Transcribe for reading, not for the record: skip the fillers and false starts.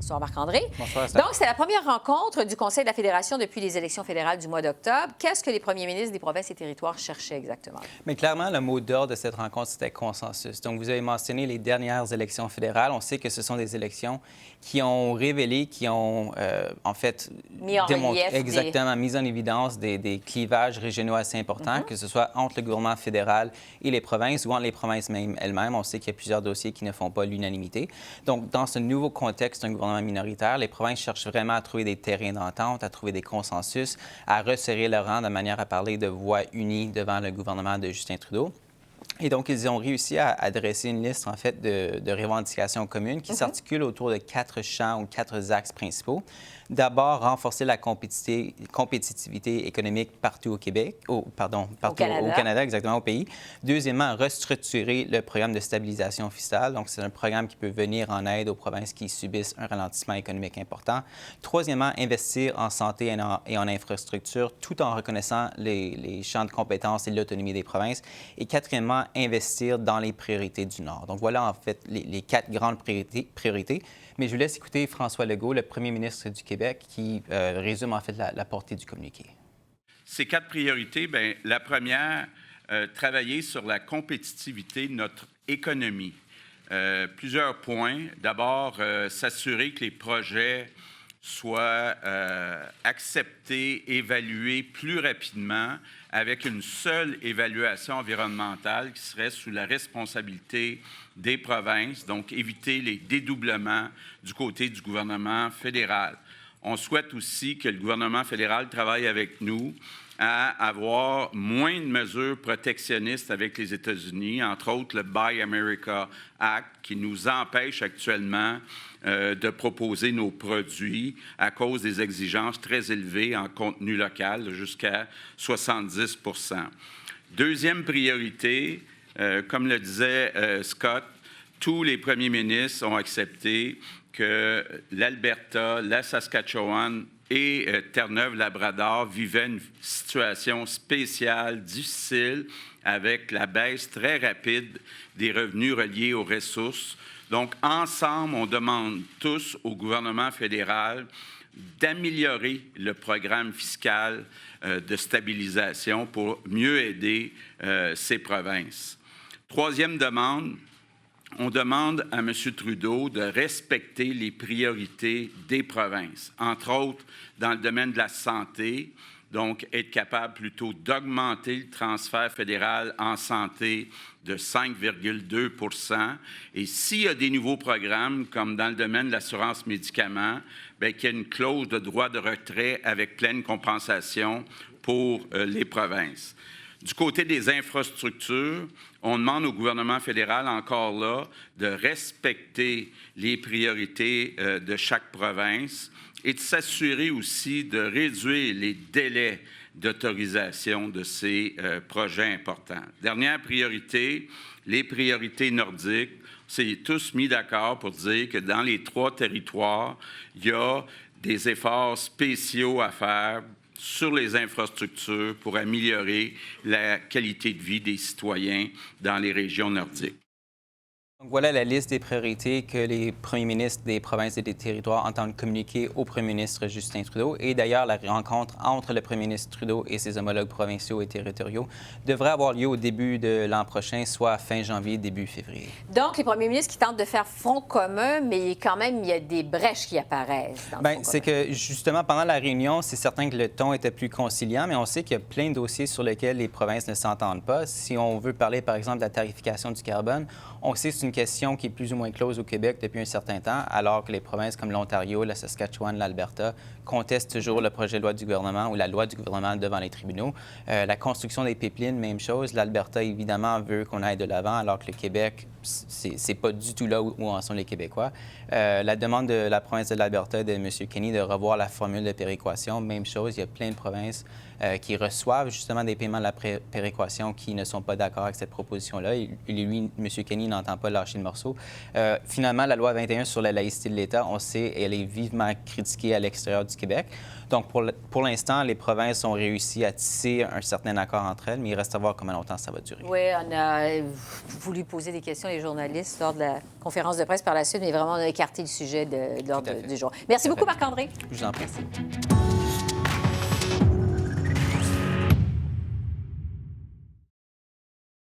Bonsoir Marc-André. Bonsoir. Donc, c'est la première rencontre du Conseil de la Fédération depuis les élections fédérales du mois d'octobre. Qu'est-ce que les premiers ministres des provinces et territoires cherchaient exactement? Mais clairement, le mot d'ordre de cette rencontre, c'était consensus. Donc, vous avez mentionné les dernières élections fédérales. On sait que ce sont des élections qui ont révélé, qui ont en fait mis en relief exactement mis en évidence des clivages régionaux assez importants, que ce soit entre le gouvernement fédéral et les provinces ou entre les provinces elles-mêmes. On sait qu'il y a plusieurs dossiers qui ne font pas l'unanimité. Donc, dans ce nouveau contexte d'un gouvernement minoritaire, les provinces cherchent vraiment à trouver des terrains d'entente, à trouver des consensus, à resserrer leur rang de manière à parler de voix unies devant le gouvernement de Justin Trudeau. Et donc, ils ont réussi à dresser une liste, en fait, de revendications communes qui s'articulent autour de 4 champs ou 4 axes principaux. D'abord, renforcer la compétitivité économique partout au Québec, partout au Canada, exactement, au pays. Deuxièmement, restructurer le programme de stabilisation fiscale. Donc, c'est un programme qui peut venir en aide aux provinces qui subissent un ralentissement économique important. Troisièmement, investir en santé et en infrastructure, tout en reconnaissant les champs de compétences et l'autonomie des provinces. Et quatrièmement, investir dans les priorités du Nord. Donc, voilà, en fait, les 4 grandes priorités. Mais je vous laisse écouter François Legault, le premier ministre du Québec, qui résume en fait la portée du communiqué. Ces 4 priorités, bien, la première, travailler sur la compétitivité de notre économie. Plusieurs points. D'abord, s'assurer que les projets soient acceptés, évalués plus rapidement avec une seule évaluation environnementale qui serait sous la responsabilité des provinces, donc éviter les dédoublements du côté du gouvernement fédéral. On souhaite aussi que le gouvernement fédéral travaille avec nous à avoir moins de mesures protectionnistes avec les États-Unis, entre autres le Buy America Act, qui nous empêche actuellement de proposer nos produits à cause des exigences très élevées en contenu local, jusqu'à 70 %. Deuxième priorité, comme le disait Scott, tous les premiers ministres ont accepté que l'Alberta, la Saskatchewan et Terre-Neuve-Labrador vivaient une situation spéciale, difficile, avec la baisse très rapide des revenus reliés aux ressources. Donc, ensemble, on demande tous au gouvernement fédéral d'améliorer le programme fiscal de stabilisation pour mieux aider ces provinces. Troisième demande, on demande à M. Trudeau de respecter les priorités des provinces, entre autres dans le domaine de la santé, donc être capable plutôt d'augmenter le transfert fédéral en santé de 5,2 %. Et s'il y a des nouveaux programmes, comme dans le domaine de l'assurance médicaments, bien, qu'il y ait une clause de droit de retrait avec pleine compensation pour les provinces. Du côté des infrastructures, on demande au gouvernement fédéral, encore là, de respecter les priorités de chaque province et de s'assurer aussi de réduire les délais d'autorisation de ces projets importants. Dernière priorité, les priorités nordiques. On s'est tous mis d'accord pour dire que dans les 3 territoires, il y a des efforts spéciaux à faire sur les infrastructures pour améliorer la qualité de vie des citoyens dans les régions nordiques. Donc voilà la liste des priorités que les premiers ministres des provinces et des territoires entendent communiquer au premier ministre Justin Trudeau. Et d'ailleurs, la rencontre entre le premier ministre Trudeau et ses homologues provinciaux et territoriaux devrait avoir lieu au début de l'an prochain, soit fin janvier, début février. Donc, les premiers ministres qui tentent de faire front commun, mais quand même, il y a des brèches qui apparaissent. Bien, c'est que justement, pendant la réunion, c'est certain que le ton était plus conciliant, mais on sait qu'il y a plein de dossiers sur lesquels les provinces ne s'entendent pas. Si on veut parler, par exemple, de la tarification du carbone, on sait que c'est une question qui est plus ou moins close au Québec depuis un certain temps, alors que les provinces comme l'Ontario, la Saskatchewan, l'Alberta contestent toujours le projet de loi du gouvernement ou la loi du gouvernement devant les tribunaux. La construction des pipelines, même chose. L'Alberta, évidemment, veut qu'on aille de l'avant, alors que le Québec, c'est pas du tout là où en sont les Québécois. La demande de la province de l'Alberta de M. Kenney de revoir la formule de péréquation, même chose. Il y a plein de provinces qui reçoivent justement des paiements de la péréquation qui ne sont pas d'accord avec cette proposition-là. Et lui, M. Kenney n'entend pas lâcher le morceau. Finalement, la loi 21 sur la laïcité de l'État, on sait, elle est vivement critiquée à l'extérieur du Québec. Donc, pour l'instant, les provinces ont réussi à tisser un certain accord entre elles, mais il reste à voir combien longtemps ça va durer. Oui, on a voulu poser des questions les journalistes lors de la conférence de presse par la suite, mais vraiment, on a écarté le sujet de l'ordre Tout à fait. du jour. Merci beaucoup, Marc-André. Je vous en prie.